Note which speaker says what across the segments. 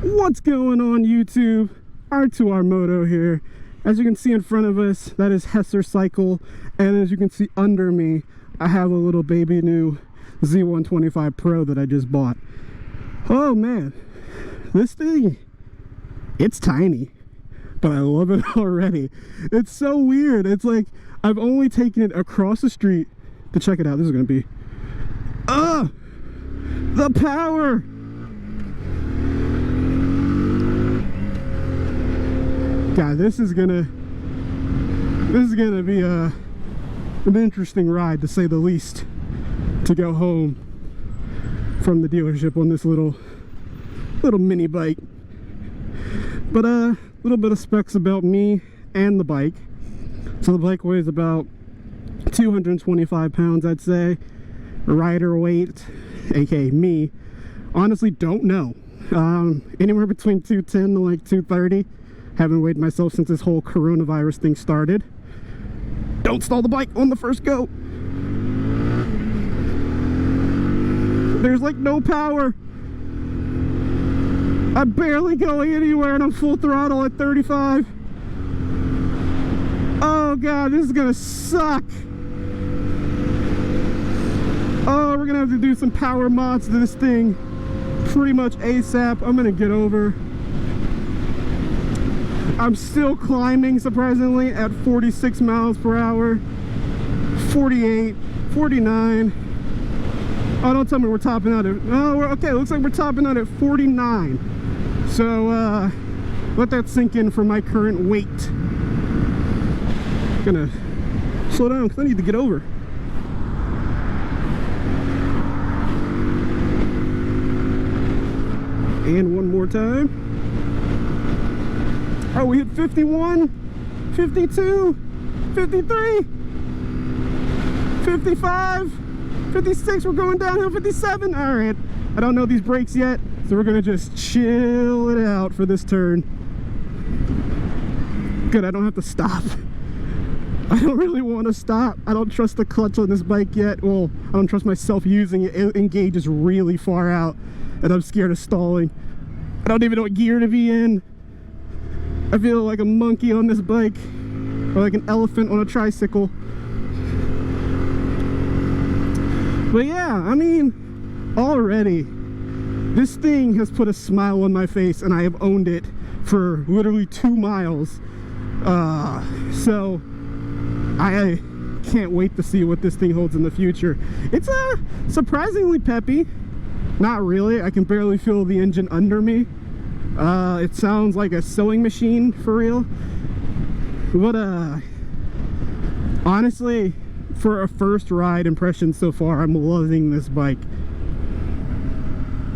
Speaker 1: What's going on, YouTube? R2R Moto here. As you can see in front of us, that is Hesser Cycle, and as you can see under me, I have a little baby new Z125 Pro that I just bought. Oh man, this thing, it's tiny, but I love it already. It's so weird. It's like I've only taken it across the street to check it out. This is gonna be the power. God, this is gonna be an interesting ride, to say the least, to go home from the dealership on this little mini bike. But a little bit of specs about me and the bike. So the bike weighs about 225 pounds, I'd say. Rider weight, aka me, honestly don't know. Anywhere between 210 to like 230. Haven't weighed myself since this whole coronavirus thing started. Don't stall the bike on the first go. There's like no power. I'm barely going anywhere and I'm full throttle at 35. Oh god, this is gonna suck. Oh, we're gonna have to do some power mods to this thing pretty much ASAP. I'm gonna get over. I'm still climbing, surprisingly, at 46 miles per hour, 48, 49. Oh, don't tell me we're topping out at, oh, okay, looks like we're topping out at 49. So, let that sink in for my current weight. Gonna slow down because I need to get over. And one more time. Oh, we hit 51, 52, 53, 55, 56, we're going downhill, 57. All right, I don't know these brakes yet, so we're gonna just chill it out for this turn. Good, I don't have to stop. I don't really want to stop. I don't trust the clutch on this bike yet. Well, I don't trust myself using it. It engages really far out, and I'm scared of stalling. I don't even know what gear to be in. I feel like a monkey on this bike, or like an elephant on a tricycle. But yeah, I mean, already, this thing has put a smile on my face, and I have owned it for literally 2 miles. So, I can't wait to see what this thing holds in the future. It's surprisingly peppy. Not really, I can barely feel the engine under me. It sounds like a sewing machine for real. But honestly, for a first ride impression so far, I'm loving this bike.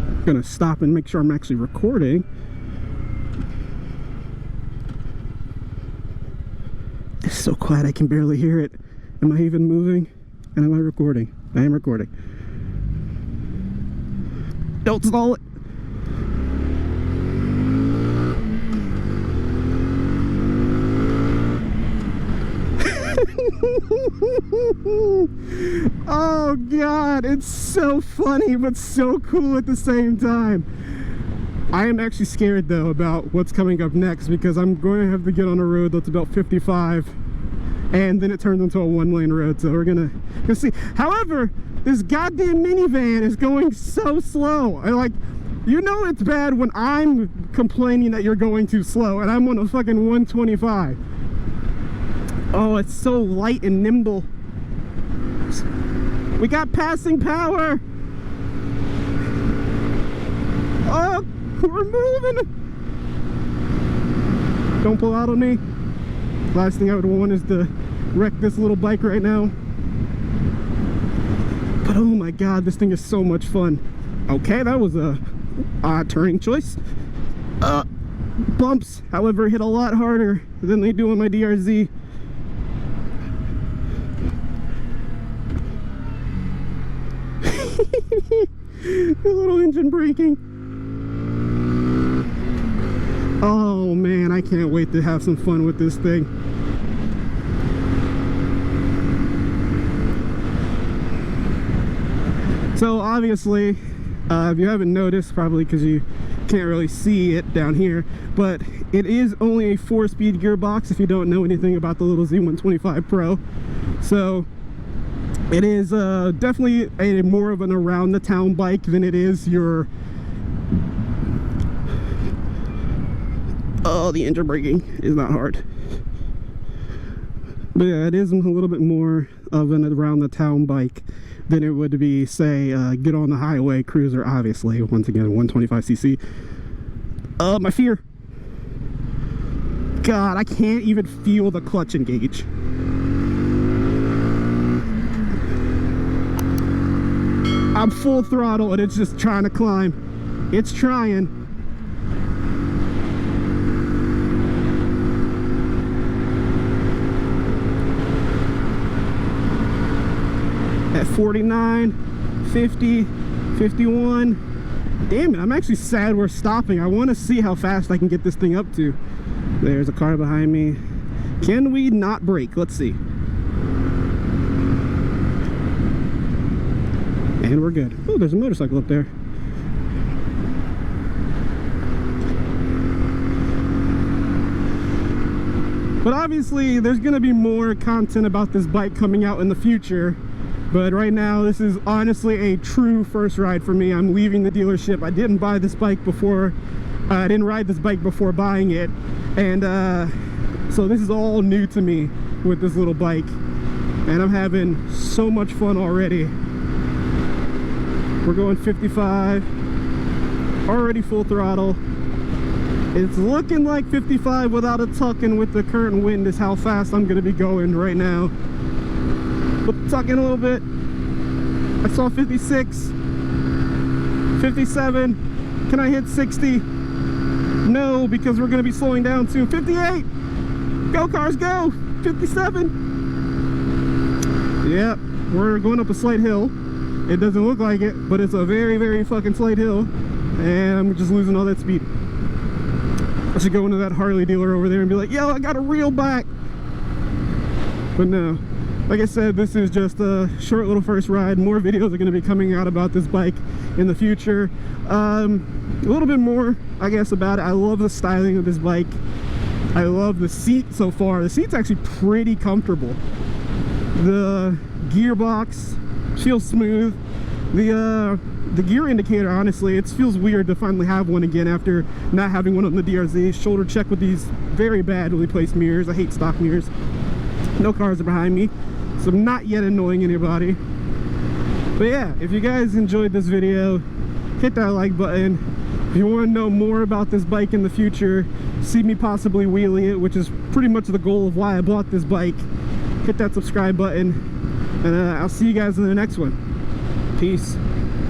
Speaker 1: I'm gonna stop and make sure I'm actually recording. It's so quiet I can barely hear it. Am I even moving? And am I recording? I am recording. Don't stall it. Oh god, it's so funny but so cool at the same time. I am actually scared though about what's coming up next, because I'm going to have to get on a road that's about 55 and then it turns into a 1-lane road, so we're gonna see. However, this goddamn minivan is going so slow. I like, you know it's bad when I'm complaining that you're going too slow and I'm on a fucking 125. Oh, it's so light and nimble. We got passing power. Oh, we're moving. Don't pull out on me. Last thing I would want is to wreck this little bike right now. But oh my god, this thing is so much fun. Okay, that was a odd turning choice. Bumps, however, hit a lot harder than they do on my DRZ. The little engine braking. Oh man, I can't wait to have some fun with this thing. So obviously, if you haven't noticed, probably because you can't really see it down here, but it is only a 4-speed gearbox if you don't know anything about the little Z125 Pro. So it is definitely a more of an around the town bike than it is your the engine braking is not hard. But yeah, it is a little bit more of an around the town bike than it would be, say, get on the highway cruiser, obviously. Once again, 125cc. My fear. God, I can't even feel the clutch engage. I'm full throttle and it's just trying to climb. It's trying. At 49, 50, 51. Damn it, I'm actually sad we're stopping. I want to see how fast I can get this thing up to. There's a car behind me. Can we not brake? Let's see. And we're good. Oh, there's a motorcycle up there. But obviously, there's going to be more content about this bike coming out in the future. But right now, this is honestly a true first ride for me. I'm leaving the dealership. I didn't buy this bike before. I didn't ride this bike before buying it. And so this is all new to me with this little bike. And I'm having so much fun already. We're going 55. Already full throttle. It's looking like 55 without a tuck, and with the current wind is how fast I'm going to be going right now. Tuck in a little bit. I saw 56, 57. Can I hit 60? No, because we're going to be slowing down soon. 58. Go cars, go. 57. Yep, we're going up a slight hill. It doesn't look like it, but it's a very, very fucking slight hill, and I'm just losing all that speed. I should go into that Harley dealer over there and be like, yo, I got a reel back. But no. Like I said, this is just a short little first ride. More videos are going to be coming out about this bike in the future. A little bit more, I guess, about it. I love the styling of this bike. I love the seat so far. The seat's actually pretty comfortable. The gearbox feels smooth. The gear indicator, honestly, it feels weird to finally have one again after not having one on the DRZ. Shoulder check with these very badly placed mirrors. I hate stock mirrors. No cars are behind me, so I'm not yet annoying anybody. But yeah, if you guys enjoyed this video, hit that like button. If you want to know more about this bike in the future, see me possibly wheelie it, which is pretty much the goal of why I bought this bike, hit that subscribe button, and I'll see you guys in the next one. Peace.